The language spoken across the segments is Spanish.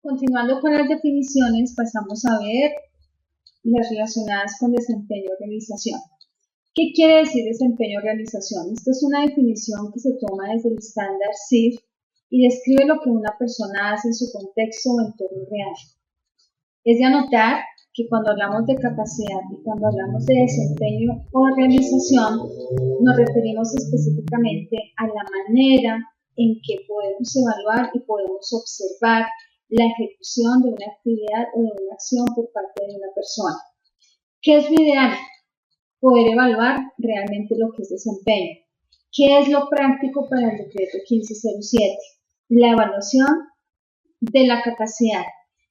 Continuando con las definiciones, pasamos a ver las relacionadas con desempeño o realización. ¿Qué quiere decir desempeño o realización? Esta es una definición que se toma desde el estándar SIF y describe lo que una persona hace en su contexto o entorno real. Es de anotar que cuando hablamos de capacidad y cuando hablamos de desempeño o realización, nos referimos específicamente a la manera en que podemos evaluar y podemos observar la ejecución de una actividad o de una acción por parte de una persona. ¿Qué es lo ideal? Poder evaluar realmente lo que es desempeño. ¿Qué es lo práctico para el decreto 1507? La evaluación de la capacidad.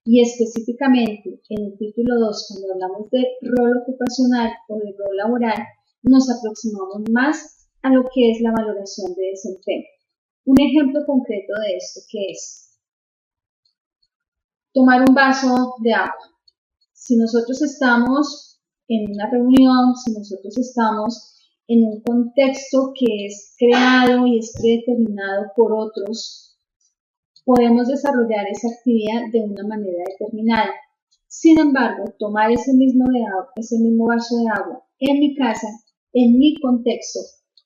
Y específicamente en el título 2, cuando hablamos de rol ocupacional o de rol laboral, nos aproximamos más a lo que es la valoración de desempeño. Un ejemplo concreto de esto, que es tomar un vaso de agua. Si nosotros estamos en una reunión, si nosotros estamos en un contexto que es creado y es predeterminado por otros, podemos desarrollar esa actividad de una manera determinada. Sin embargo, tomar ese mismo vaso de agua en mi casa, en mi contexto,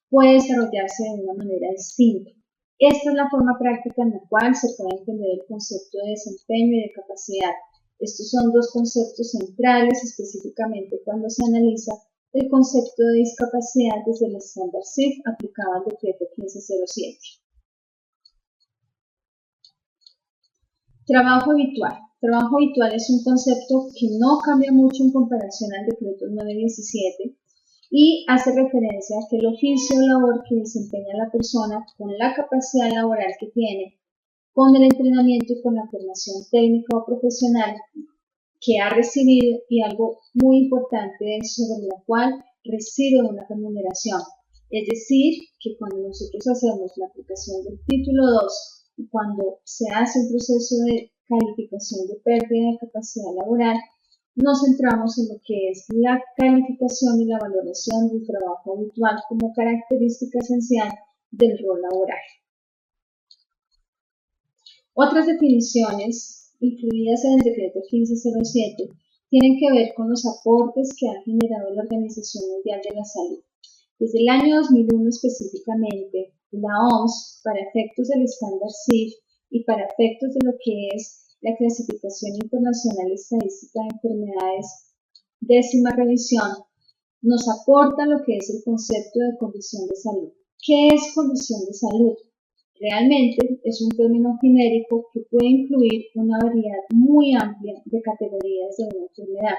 puede desarrollarse de una manera distinta. Esta es la forma práctica en la cual se puede entender el concepto de desempeño y de capacidad. Estos son dos conceptos centrales, específicamente cuando se analiza el concepto de discapacidad desde el estándar SIF aplicado al decreto 1507. Trabajo habitual. Trabajo habitual es un concepto que no cambia mucho en comparación al decreto 917 y hace referencia a que el oficio o labor que desempeña la persona con la capacidad laboral que tiene, con el entrenamiento y con la formación técnica o profesional que ha recibido y algo muy importante es sobre la cual recibe una remuneración. Es decir, que cuando nosotros hacemos la aplicación del título 2 y cuando se hace un proceso de calificación de pérdida de capacidad laboral, nos centramos en lo que es la calificación y la valoración del trabajo habitual como característica esencial del rol laboral. Otras definiciones incluidas en el decreto 1507 tienen que ver con los aportes que ha generado la Organización Mundial de la Salud. Desde el año 2001 específicamente, la OMS, para efectos del estándar SIF y para efectos de lo que es la clasificación internacional estadística de enfermedades, 10ª revisión, nos aporta lo que es el concepto de condición de salud. ¿Qué es condición de salud? Realmente es un término genérico que puede incluir una variedad muy amplia de categorías de una enfermedad.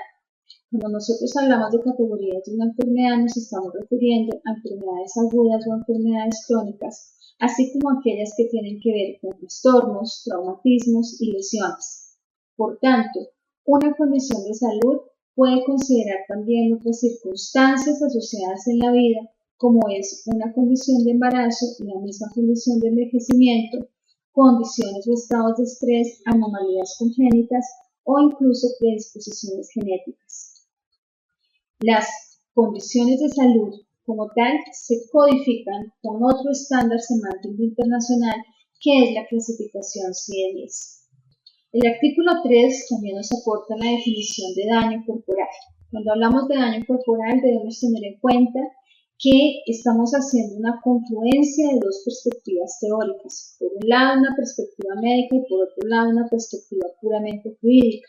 Cuando nosotros hablamos de categorías de una enfermedad, nos estamos refiriendo a enfermedades agudas o enfermedades crónicas, así como aquellas que tienen que ver con trastornos, traumatismos y lesiones. Por tanto, una condición de salud puede considerar también otras circunstancias asociadas en la vida, como es una condición de embarazo, la misma condición de envejecimiento, condiciones o estados de estrés, anomalías congénitas o incluso predisposiciones genéticas. Las condiciones de salud como tal se codifican con otro estándar semántico internacional que es la clasificación CIE-10. El artículo 3 también nos aporta la definición de daño corporal. Cuando hablamos de daño corporal debemos tener en cuenta que estamos haciendo una confluencia de dos perspectivas teóricas. Por un lado una perspectiva médica y por otro lado una perspectiva puramente jurídica.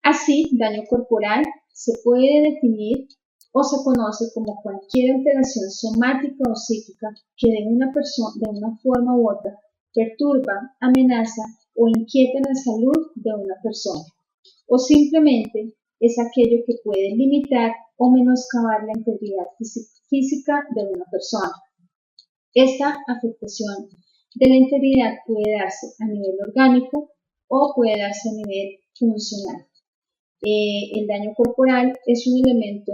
Así, daño corporal se puede definir o se conoce como cualquier alteración somática o psíquica que de una forma u otra perturba, amenaza o inquieta la salud de una persona, o simplemente es aquello que puede limitar o menoscabar la integridad física de una persona. Esta afectación de la integridad puede darse a nivel orgánico o puede darse a nivel funcional. El daño corporal es un elemento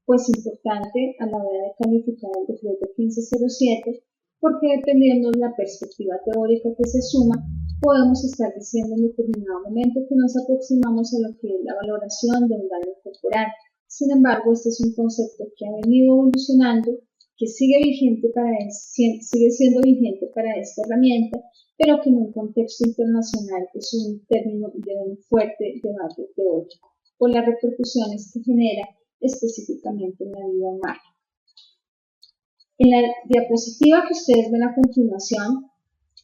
importante a la hora de calificar el decreto 1507 porque dependiendo de la perspectiva teórica que se suma, podemos estar diciendo en determinado momento que nos aproximamos a lo que es la valoración de un daño corporal. Sin embargo, este es un concepto que ha venido evolucionando, que sigue siendo vigente para esta herramienta pero que en un contexto internacional es un término de un fuerte debate teórico por las repercusiones que genera específicamente en la vida humana. En la diapositiva que ustedes ven a continuación,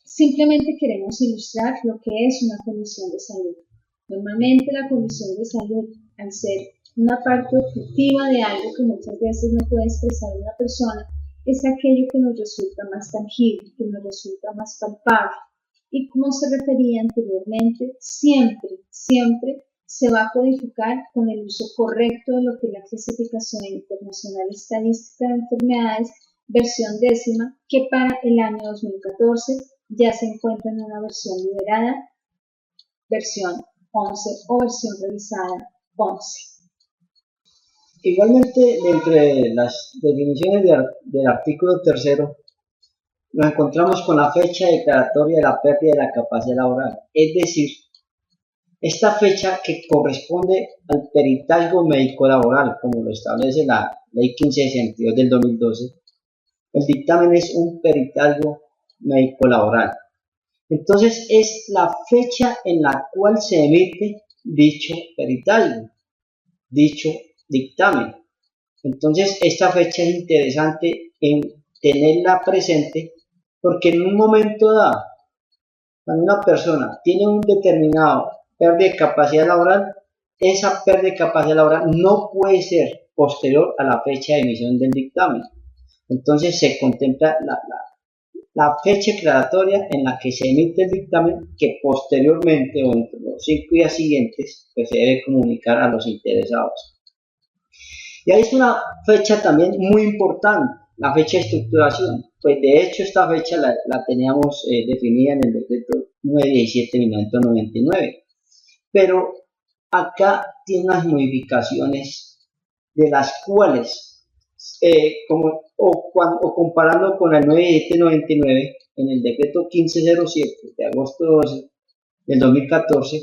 simplemente queremos ilustrar lo que es una condición de salud. Normalmente la condición de salud, al ser una parte objetiva de algo que muchas veces no puede expresar una persona, es aquello que nos resulta más tangible, que nos resulta más palpable. Y como se refería anteriormente, siempre se va a codificar con el uso correcto de lo que es la clasificación internacional estadística de enfermedades, versión 10ª, que para el año 2014 ya se encuentra en una versión liberada, versión 11 o versión revisada 11. Igualmente, entre las definiciones del artículo 3, nos encontramos con la fecha declaratoria de la pérdida de la capacidad laboral, es decir, esta fecha que corresponde al peritazgo médico laboral, como lo establece la Ley 1562 del 2012. El dictamen es un peritazgo médico laboral. Entonces es la fecha en la cual se emite dicho peritazgo, dicho dictamen. Entonces esta fecha es interesante en tenerla presente porque en un momento dado, cuando una persona tiene un determinado pérdida de capacidad laboral, esa pérdida de capacidad laboral no puede ser posterior a la fecha de emisión del dictamen. Entonces se contempla la fecha declaratoria en la que se emite el dictamen, que posteriormente o entre los 5 días siguientes pues se debe comunicar a los interesados. Y ahí es una fecha también muy importante, la fecha de estructuración. Pues de hecho esta fecha la teníamos definida en el decreto 917 de 1999, pero acá tiene unas modificaciones de las cuales comparando con el 91799 en el decreto 1507 de agosto 12 del 2014,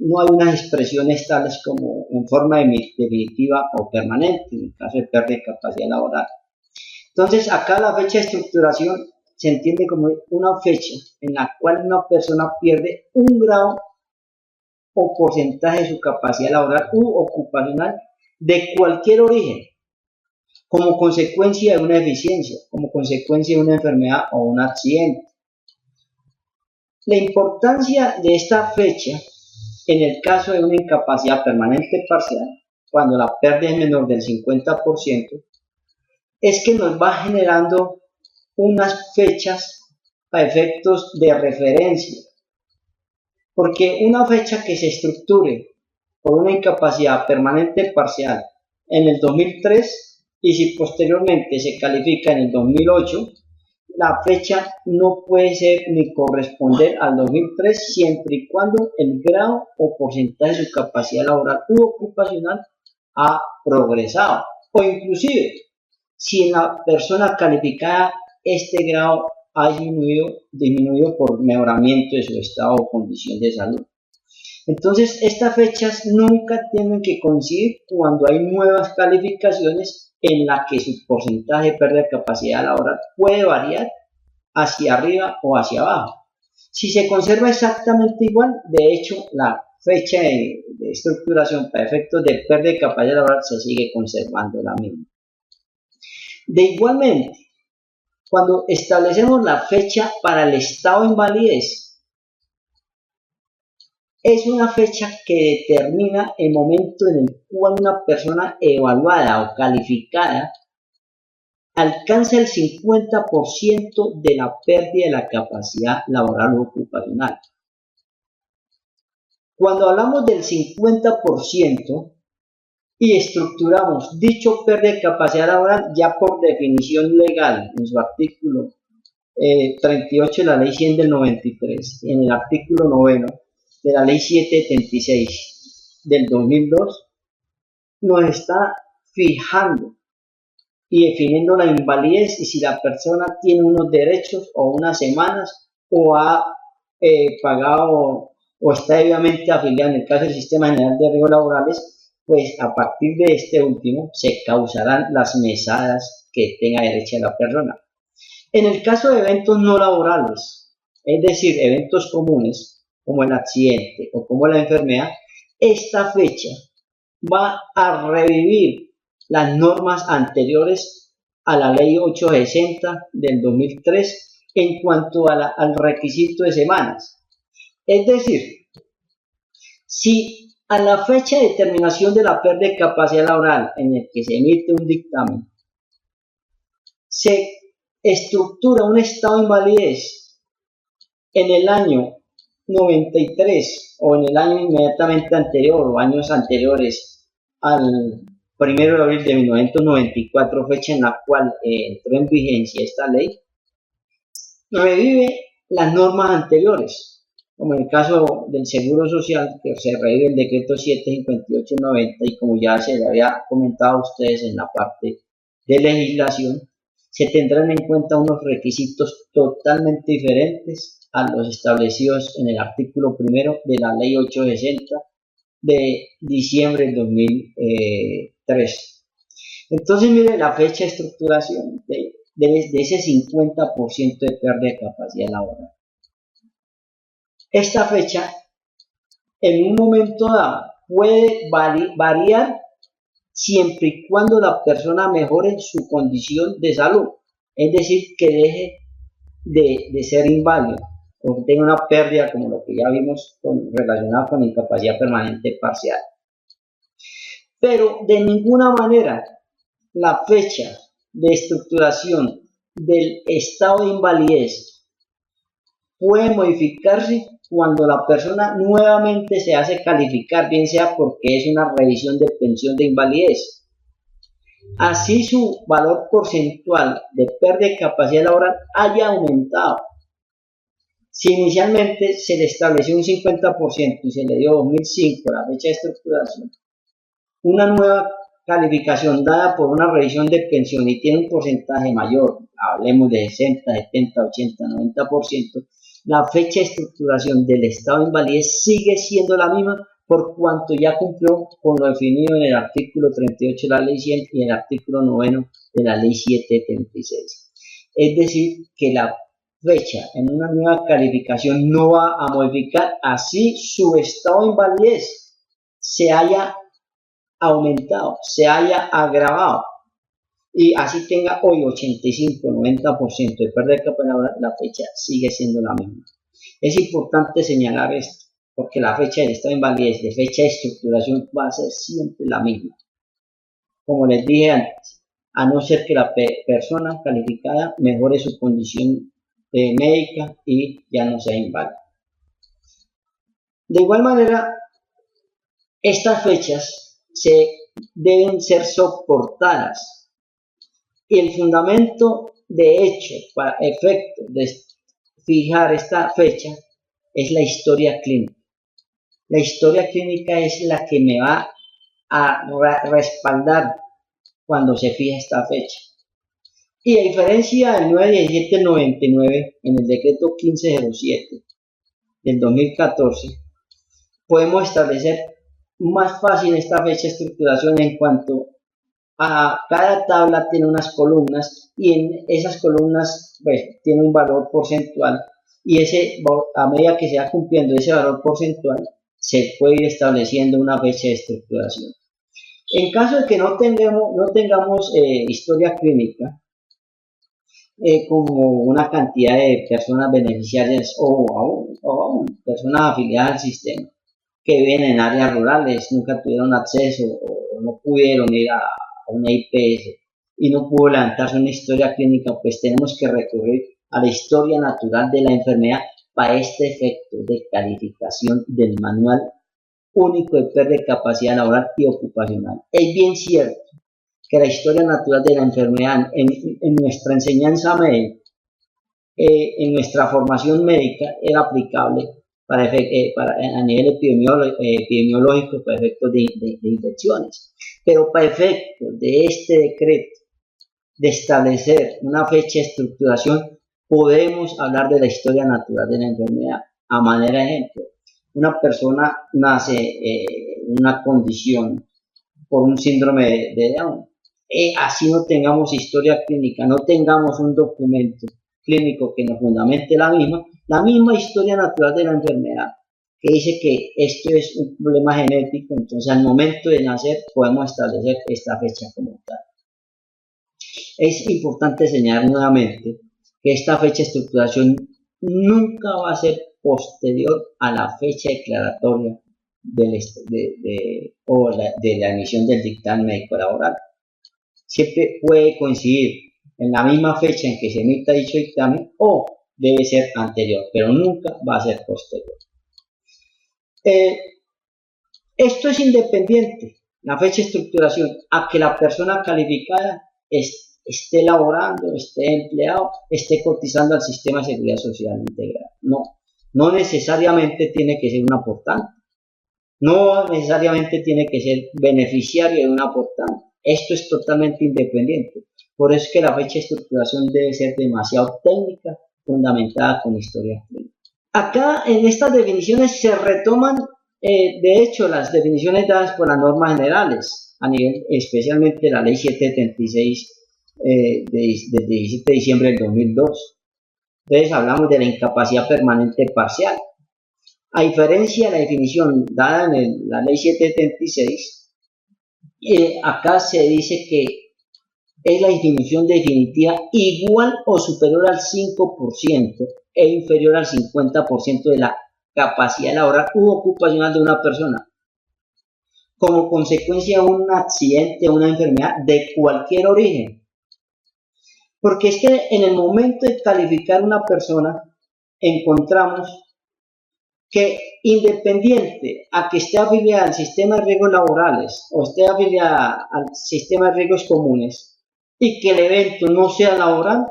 no hay unas expresiones tales como en forma definitiva o permanente en el caso de pérdida de capacidad laboral. Entonces acá la fecha de estructuración se entiende como una fecha en la cual una persona pierde un grado o porcentaje de su capacidad laboral u ocupacional de cualquier origen, como consecuencia de una deficiencia, como consecuencia de una enfermedad o un accidente. La importancia de esta fecha en el caso de una incapacidad permanente parcial, cuando la pérdida es menor del 50%, es que nos va generando unas fechas a efectos de referencia. Porque una fecha que se estructure por una incapacidad permanente parcial en el 2003 y si posteriormente se califica en el 2008, la fecha no puede ser ni corresponder al 2003 siempre y cuando el grado o porcentaje de su capacidad laboral u ocupacional ha progresado, o inclusive si en la persona calificada este grado ha disminuido por mejoramiento de su estado o condición de salud. Entonces estas fechas nunca tienen que coincidir cuando hay nuevas calificaciones en las que su porcentaje de pérdida de capacidad laboral puede variar hacia arriba o hacia abajo. Si se conserva exactamente igual, de hecho la fecha de estructuración para efectos de pérdida de capacidad laboral se sigue conservando la misma. De igualmente, cuando establecemos la fecha para el estado de invalidez, es una fecha que determina el momento en el cual una persona evaluada o calificada alcanza el 50% de la pérdida de la capacidad laboral o ocupacional. Cuando hablamos del 50% y estructuramos dicho pérdida de capacidad laboral, ya por definición legal, en su artículo 38 de la Ley 100 del 93, en el artículo 9 de la Ley 776 del 2002, nos está fijando y definiendo la invalidez y si la persona tiene unos derechos o unas semanas o ha pagado o está debidamente afiliado en el caso del Sistema General de Riesgos Laborales, pues a partir de este último se causarán las mesadas que tenga derecho la persona. En el caso de eventos no laborales, es decir, eventos comunes como el accidente o como la enfermedad, esta fecha va a revivir las normas anteriores a la ley 860 del 2003 en cuanto a al requisito de semanas. Es decir, si a la fecha de determinación de la pérdida de capacidad laboral en el que se emite un dictamen se estructura un estado de invalidez en el año 93 o en el año inmediatamente anterior o años anteriores al 1 de abril de 1994, fecha en la cual entró en vigencia esta ley, revive las normas anteriores, como en el caso del Seguro Social, que se revive el decreto 758/90, y como ya se le había comentado a ustedes en la parte de legislación, se tendrán en cuenta unos requisitos totalmente diferentes a los establecidos en el artículo 1 de la ley 860 de diciembre del 2003. Entonces, mire la fecha de estructuración de ese 50% de pérdida de capacidad laboral. Esta fecha, en un momento dado, puede variar siempre y cuando la persona mejore su condición de salud, es decir, que deje de ser inválido o que tenga una pérdida como lo que ya vimos relacionada con incapacidad permanente parcial. Pero de ninguna manera la fecha de estructuración del estado de invalidez puede modificarse cuando la persona nuevamente se hace calificar, bien sea porque es una revisión de pensión de invalidez. Así su valor porcentual de pérdida de capacidad laboral haya aumentado. Si inicialmente se le estableció un 50% y se le dio 2005 la fecha de estructuración, una nueva calificación dada por una revisión de pensión y tiene un porcentaje mayor, hablemos de 60, 70, 80, 90%, la fecha de estructuración del estado de invalidez sigue siendo la misma por cuanto ya cumplió con lo definido en el artículo 38 de la ley 100 y en el artículo 9 de la ley 776. Es decir, que la fecha en una nueva calificación no va a modificar así su estado de invalidez se haya aumentado, se haya agravado y así tenga hoy 85-90% de pérdida de capacidad laboral, la fecha sigue siendo la misma. Es importante señalar esto porque la fecha del estado de invalidez, de fecha de estructuración, va a ser siempre la misma. Como les dije antes, a no ser que la persona calificada mejore su condición médica y ya no sea inválido. De igual manera, estas fechas deben ser soportadas y el fundamento de hecho para efecto de fijar esta fecha es la historia clínica. La historia clínica es la que me va a respaldar cuando se fija esta fecha. Y a diferencia del 91799 en el decreto 1507 del 2014, podemos establecer más fácil esta fecha de estructuración en cuanto a cada tabla tiene unas columnas y en esas columnas pues, tiene un valor porcentual y a medida que se va cumpliendo ese valor porcentual se puede ir estableciendo una fecha de estructuración. En caso de que no tengamos historia clínica como una cantidad de personas beneficiarias o aún personas afiliadas al sistema que viven en áreas rurales, nunca tuvieron acceso o no pudieron ir a una IPS y no pudo levantarse una historia clínica, pues tenemos que recurrir a la historia natural de la enfermedad para este efecto de calificación del manual único de pérdida de capacidad laboral y ocupacional. Es bien cierto que la historia natural de la enfermedad en nuestra enseñanza médica, en nuestra formación médica, era aplicable a nivel epidemiológico para efectos de infecciones. Pero para efectos de este decreto de establecer una fecha de estructuración, podemos hablar de la historia natural de la enfermedad. A manera de ejemplo, una persona nace en una condición por un síndrome de Down. Así no tengamos historia clínica, no tengamos un documento clínico que nos fundamente la misma, la misma historia natural de la enfermedad, que dice que esto es un problema genético, entonces al momento de nacer podemos establecer esta fecha como tal. Es importante señalar nuevamente que esta fecha de estructuración nunca va a ser posterior a la fecha declaratoria de la emisión del dictamen médico laboral. Siempre puede coincidir en la misma fecha en que se emita dicho dictamen o debe ser anterior, pero nunca va a ser posterior. Esto es independiente, la fecha de estructuración, a que la persona calificada esté laborando, esté empleado, esté cotizando al sistema de seguridad social integral. No necesariamente tiene que ser un aportante, no necesariamente tiene que ser beneficiario de un aportante. Esto es totalmente independiente. Por eso es que la fecha de estructuración debe ser demasiado técnica, fundamentada con historia clínica. Acá en estas definiciones se retoman, de hecho, las definiciones dadas por las normas generales, a nivel, especialmente la ley 776 del 17 de diciembre del 2002. Entonces hablamos de la incapacidad permanente parcial. A diferencia de la definición dada en la ley 776, acá se dice que es la disminución definitiva igual o superior al 5% e inferior al 50% de la capacidad laboral u ocupacional de una persona, como consecuencia de un accidente o una enfermedad de cualquier origen. Porque es que en el momento de calificar una persona, encontramos que independiente a que esté afiliada al sistema de riesgos laborales o esté afiliada al sistema de riesgos comunes y que el evento no sea laboral,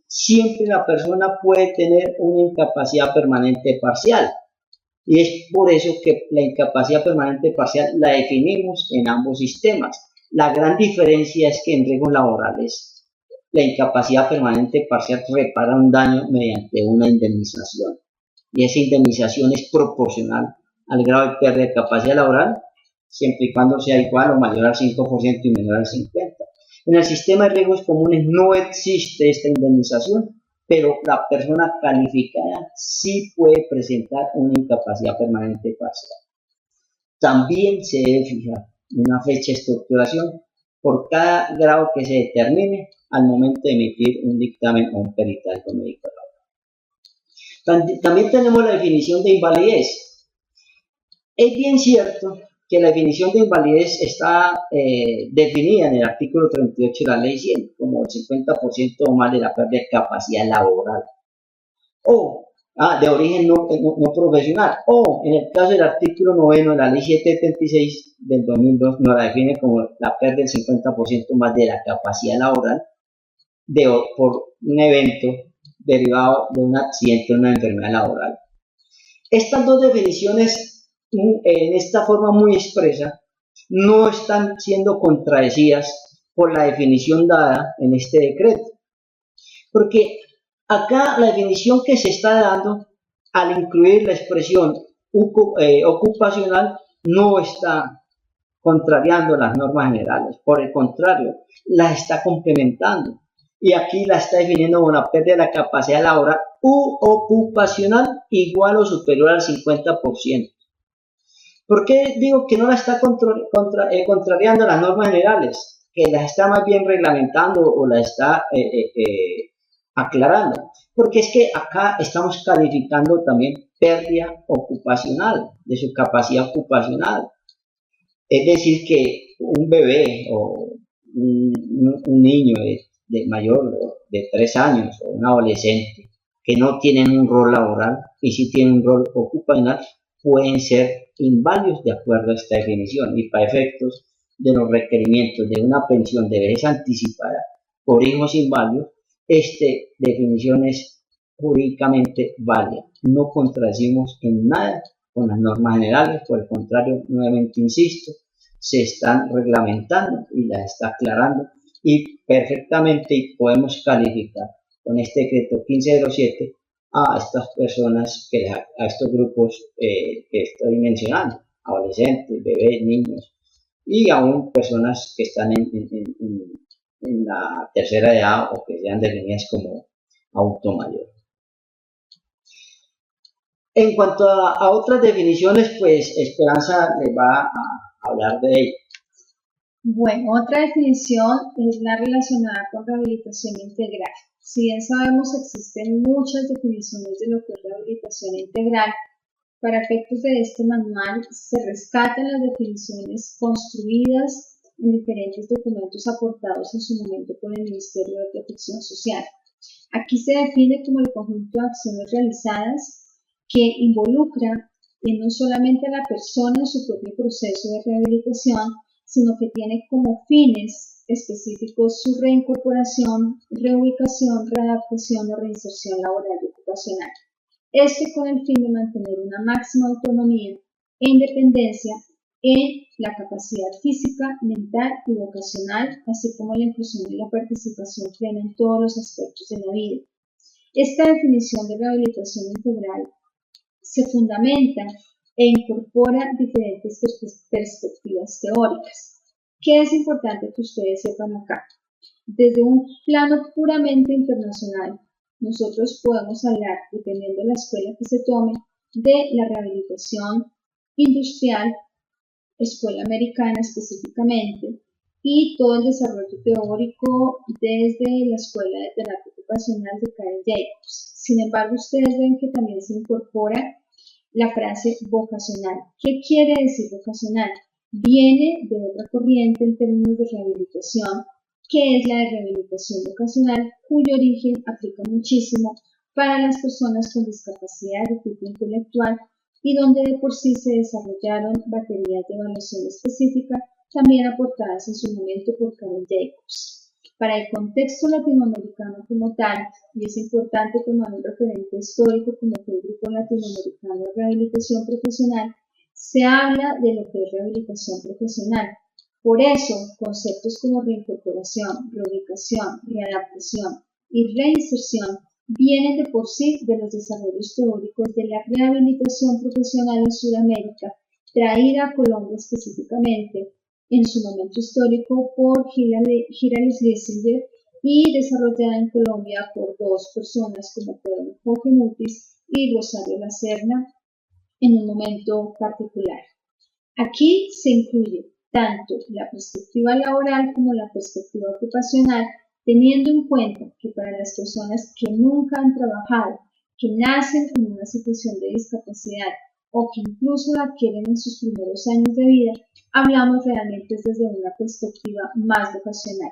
siempre la persona puede tener una incapacidad permanente parcial. Y es por eso que la incapacidad permanente parcial la definimos en ambos sistemas. La gran diferencia es que en riesgos laborales la incapacidad permanente parcial repara un daño mediante una indemnización. Y esa indemnización es proporcional al grado de pérdida de capacidad laboral, siempre y cuando sea igual o mayor al 5% y menor al 50%. En el sistema de riesgos comunes no existe esta indemnización, pero la persona calificada sí puede presentar una incapacidad permanente parcial. También se debe fijar una fecha de estructuración por cada grado que se determine al momento de emitir un dictamen o un peritaje médico. También tenemos la definición de invalidez. Es bien cierto que la definición de invalidez está definida en el artículo 38 de la ley 100 como el 50% o más de la pérdida de capacidad laboral o de origen no profesional, o en el caso del artículo 9 de la ley 776 del 2002 nos la define como la pérdida del 50% más de la capacidad laboral por un evento derivado de un accidente o una enfermedad laboral. Estas dos definiciones, en esta forma muy expresa, no están siendo contradecidas por la definición dada en este decreto, porque acá la definición que se está dando al incluir la expresión ocupacional no está contrariando las normas generales, por el contrario, las está complementando. Y aquí la está definiendo como la pérdida de la capacidad laboral u ocupacional igual o superior al 50%. ¿Por qué digo que no la está contrariando las normas generales? Que las está más bien reglamentando o la está aclarando. Porque es que acá estamos calificando también pérdida ocupacional, de su capacidad ocupacional. Es decir, que un bebé o un niño de mayor de 3 años o un adolescente que no tienen un rol laboral y sí tienen un rol ocupacional pueden ser inválidos de acuerdo a esta definición y para efectos de los requerimientos de una pensión de vejez anticipada por hijos inválidos, esta definición es jurídicamente válida. No contradecimos en nada con las normas generales, por el contrario, nuevamente insisto, se están reglamentando y las está aclarando y perfectamente podemos calificar con este decreto 1507 a estas personas, a estos grupos que estoy mencionando, adolescentes, bebés, niños y aún personas que están en la tercera edad o que sean definidas como adulto mayor. En cuanto a otras definiciones, pues Esperanza les va a hablar de ello. Bueno, otra definición es la relacionada con rehabilitación integral. Si bien sabemos que existen muchas definiciones de lo que es rehabilitación integral, para efectos de este manual se rescatan las definiciones construidas en diferentes documentos aportados en su momento por el Ministerio de Protección Social. Aquí se define como el conjunto de acciones realizadas que involucra no solamente a la persona en su propio proceso de rehabilitación, sino que tiene como fines específicos su reincorporación, reubicación, readaptación o reinserción laboral y ocupacional. Esto con el fin de mantener una máxima autonomía e independencia en la capacidad física, mental y vocacional, así como la inclusión y la participación plena en todos los aspectos de la vida. Esta definición de rehabilitación integral se fundamenta e incorpora diferentes perspectivas teóricas. ¿Qué es importante que ustedes sepan acá? Desde un plano puramente internacional, nosotros podemos hablar, dependiendo de la escuela que se tome, de la rehabilitación industrial, escuela americana específicamente, y todo el desarrollo teórico desde la escuela de terapia ocupacional de Karen Jacobs. Sin embargo, ustedes ven que también se incorpora la frase vocacional. ¿Qué quiere decir vocacional? Viene de otra corriente en términos de rehabilitación, que es la de rehabilitación vocacional, cuyo origen aplica muchísimo para las personas con discapacidad de tipo intelectual y donde de por sí se desarrollaron baterías de evaluación específica, también aportadas en su momento por Karen Jacobs. Para el contexto latinoamericano como tal, y es importante tomar un referente histórico como fue el Grupo Latinoamericano de Rehabilitación Profesional, se habla de lo que es rehabilitación profesional. Por eso, conceptos como reincorporación, reubicación, readaptación y reinserción vienen de por sí de los desarrollos teóricos de la rehabilitación profesional en Sudamérica, traída a Colombia específicamente en su momento histórico por Hilary Schlesinger y desarrollada en Colombia por dos personas como fueron Jorge Mutis y Rosario Lacerna en un momento particular. Aquí se incluye tanto la perspectiva laboral como la perspectiva ocupacional, teniendo en cuenta que para las personas que nunca han trabajado, que nacen en una situación de discapacidad o que incluso la adquieren en sus primeros años de vida, hablamos realmente desde una perspectiva más vocacional.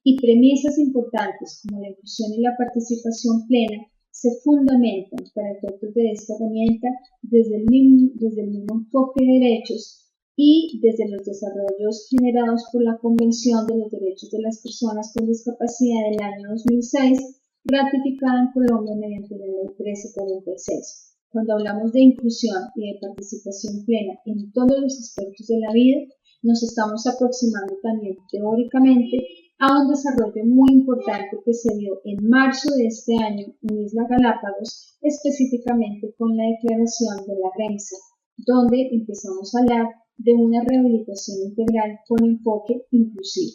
Y premisas importantes como la inclusión y la participación plena se fundamentan para efectos de esta herramienta desde el mismo enfoque de derechos y desde los desarrollos generados por la Convención de los Derechos de las Personas con Discapacidad del año 2006, ratificada en Colombia mediante la Ley 1346. Cuando hablamos de inclusión y de participación plena en todos los aspectos de la vida, nos estamos aproximando también teóricamente a un desarrollo muy importante que se dio en marzo de este año en Isla Galápagos, específicamente con la declaración de la REMSA, donde empezamos a hablar de una rehabilitación integral con enfoque inclusivo.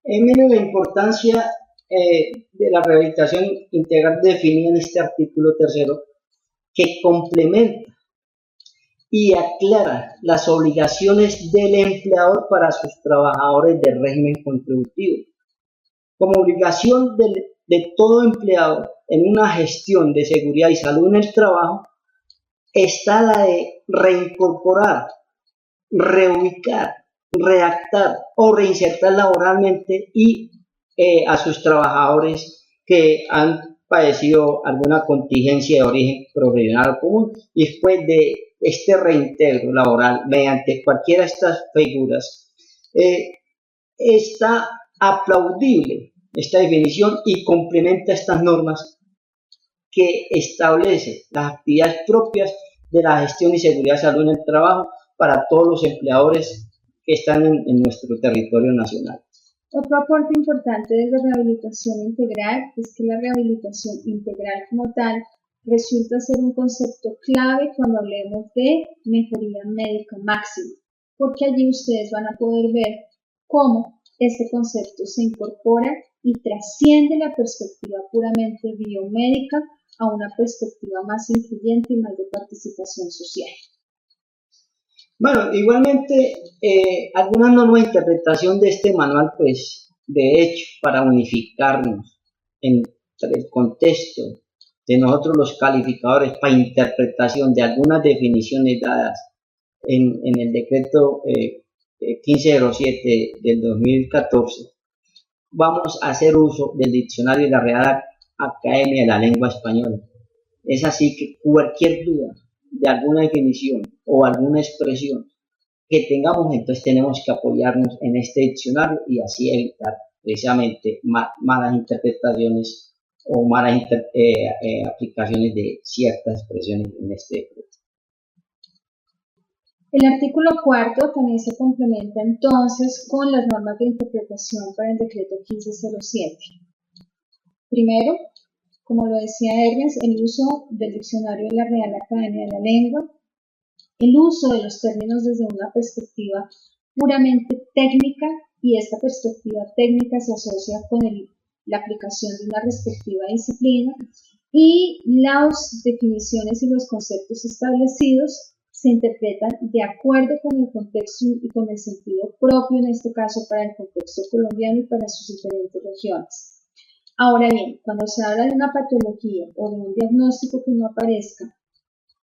En medio de la importancia de la rehabilitación integral definida en este artículo tercero, que complementa y aclara las obligaciones del empleador para sus trabajadores del régimen contributivo. Como obligación de todo empleado en una gestión de seguridad y salud en el trabajo está la de reincorporar, reubicar, redactar o reinsertar laboralmente y a sus trabajadores que han padecido alguna contingencia de origen profesional o común, y después de este reintegro laboral mediante cualquiera de estas figuras, está aplaudible esta definición y complementa estas normas que establece las actividades propias de la gestión y seguridad de salud en el trabajo para todos los empleadores que están en nuestro territorio nacional. Otro aporte importante de la rehabilitación integral es que la rehabilitación integral como tal resulta ser un concepto clave cuando hablemos de mejoría médica máxima, porque allí ustedes van a poder ver cómo este concepto se incorpora y trasciende la perspectiva puramente biomédica a una perspectiva más incluyente y más de participación social. Bueno, igualmente, alguna norma de interpretación de este manual, pues, de hecho, para unificarnos entre el contexto de nosotros los calificadores para interpretación de algunas definiciones dadas en el decreto 1507 del 2014, vamos a hacer uso del diccionario de la Real Academia de la Lengua Española. Es así que cualquier duda de alguna definición o alguna expresión que tengamos, entonces tenemos que apoyarnos en este diccionario y así evitar precisamente malas interpretaciones o malas aplicaciones de ciertas expresiones en este decreto. El artículo 4 también se complementa entonces con las normas de interpretación para el decreto 1507. Primero, como lo decía Hermes, el uso del diccionario de la Real Academia de la Lengua, el uso de los términos desde una perspectiva puramente técnica, y esta perspectiva técnica se asocia con la aplicación de una respectiva disciplina, y las definiciones y los conceptos establecidos se interpretan de acuerdo con el contexto y con el sentido propio, en este caso para el contexto colombiano y para sus diferentes regiones. Ahora bien, cuando se habla de una patología o de un diagnóstico que no aparezca,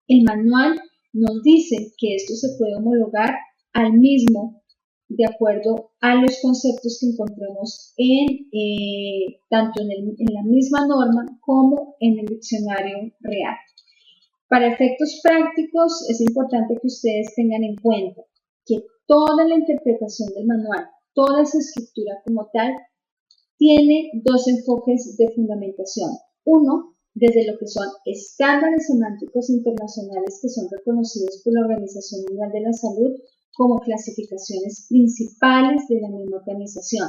el manual nos dice que esto se puede homologar al mismo de acuerdo a los conceptos que encontremos tanto en la misma norma como en el diccionario real. Para efectos prácticos es importante que ustedes tengan en cuenta que toda la interpretación del manual, toda esa escritura como tal, tiene dos enfoques de fundamentación. Uno, desde lo que son estándares semánticos internacionales que son reconocidos por la Organización Mundial de la Salud como clasificaciones principales de la misma organización.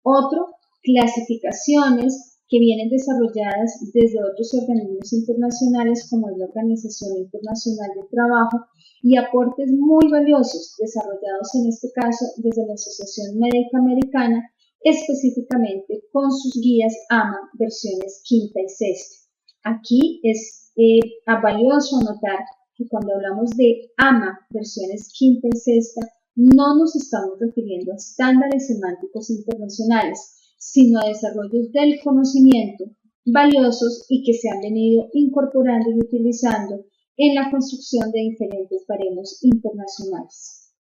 Otro, clasificaciones que vienen desarrolladas desde otros organismos internacionales como la Organización Internacional del Trabajo, y aportes muy valiosos desarrollados en este caso desde la Asociación Médica Americana, específicamente con sus guías AMA versiones quinta y sexta. Aquí es valioso anotar que cuando hablamos de AMA versiones quinta y sexta, no nos estamos refiriendo a estándares semánticos internacionales, sino a desarrollos del conocimiento valiosos y que se han venido incorporando y utilizando en la construcción de diferentes baremos internacionales.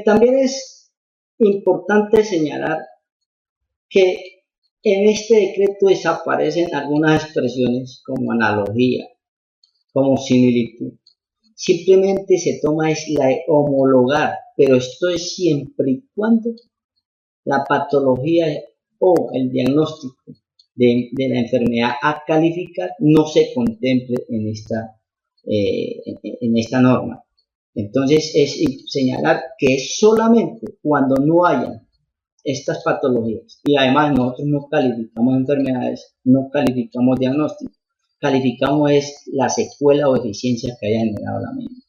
También es importante señalar que en este decreto desaparecen algunas expresiones como analogía, como similitud. Simplemente se toma es la de homologar, pero esto es siempre y cuando la patología o el diagnóstico de la enfermedad a calificar no se contemple en esta norma. Entonces es señalar que es solamente cuando no haya estas patologías, y además nosotros no calificamos enfermedades, no calificamos diagnósticos, calificamos es la secuela o deficiencia que haya generado la misma.